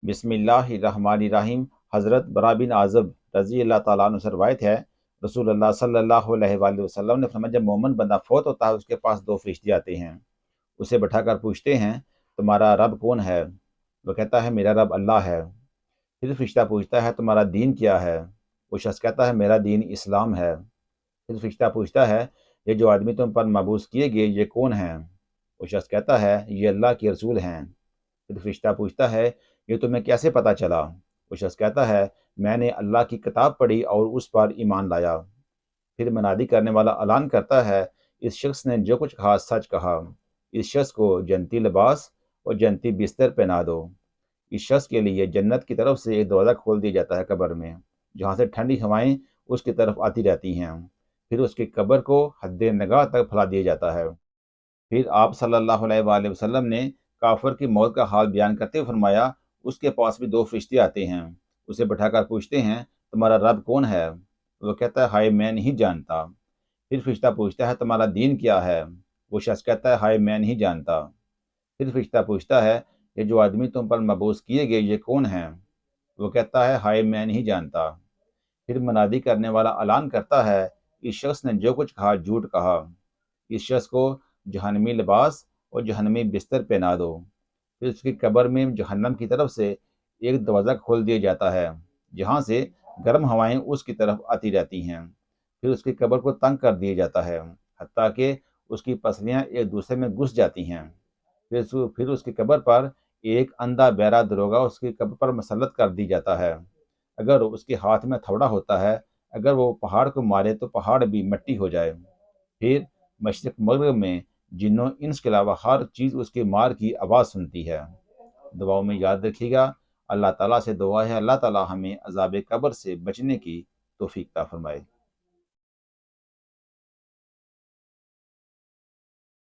बिस्मिल्लाहिर्रहमानिर्रहीम। हज़रत बरा बिन आज़ब रज़ी अल्लाह ताला अन्हु से रवायत है, रसूल अल्लाह सल्लल्लाहु अलैहि वसल्लम ने फरमाया, जब मोमिन बंदा फौत होता है उसके पास दो फरिश्ते आते हैं। उसे बैठाकर पूछते हैं, तुम्हारा रब कौन है? वो कहता है, मेरा रब अल्लाह है। फिर फरिश्ता पूछता है, तुम्हारा दीन क्या है? वो शख्स कहता है, मेरा दीन इस्लाम है। फिर फरिश्ता पूछता है, ये जो आदमी तुम पर मबूस किए गए ये कौन हैं? वो शख्स कहता है, ये अल्लाह के रसूल हैं। फिर फरिश्ता पूछता है, ये तुम्हें कैसे पता चला? वो शख्स कहता है, मैंने अल्लाह की किताब पढ़ी और उस पर ईमान लाया। फिर मनादी करने वाला ऐलान करता है, इस शख्स ने जो कुछ कहा सच कहा। इस शख्स को जन्नती लिबास और जन्नती बिस्तर पहना दो। इस शख्स के लिए जन्नत की तरफ से एक दरवाज़ा खोल दिया जाता है कब्र में, जहाँ से ठंडी हवाएं उसकी तरफ आती रहती हैं। फिर उसकी कब्र को हद्दे नगाह तक फैला दिया जाता है। फिर आप सल्लल्लाहु अलैहि वसल्लम ने काफिर की मौत का हाल बयान करते हुए फरमाया, उसके पास भी दो फरिश्ते आते हैं। उसे बैठाकर पूछते हैं, तुम्हारा रब कौन है? वो कहता है, हाय मैं नहीं जानता। फिर फरिश्ता पूछता है, तुम्हारा दीन क्या है? वो शख्स कहता है, हाय मैं नहीं जानता। फिर फरिश्ता पूछता है, ये जो आदमी तुम पर मबूस किए गए ये कौन हैं? वो कहता है, हाय मैं नहीं जानता। फिर मनादी करने वाला ऐलान करता है, इस शख्स ने जो कुछ कहा झूठ कहा। इस शख्स को जहन्नमी लिबास और जहन्नमी बिस्तर पहना दो। फिर उसकी कब्र में जहन्नम की तरफ से एक दरवाज़ा खोल दिया जाता है, जहाँ से गर्म हवाएं उसकी तरफ आती रहती हैं। फिर उसकी कब्र को तंग कर दिया जाता है, हत्ता कि उसकी पसलियाँ एक दूसरे में घुस जाती हैं। फिर उसकी कब्र पर एक अंधा बहरा दरोगा उसकी कब्र पर मसल्लत कर दी जाता है। अगर उसके हाथ में थोड़ा होता है, अगर वो पहाड़ को मारे तो पहाड़ भी मिट्टी हो जाए। फिर मशरिक़ मग़रिब में जिन्नों इंस के अलावा हर चीज़ उसकी मार की आवाज़ सुनती है। दुआओं में याद रखिएगा। अल्लाह ताला से दुआ है, अल्लाह ताला हमें अज़ाब कब्र से बचने की तौफ़ीक अता फ़रमाए।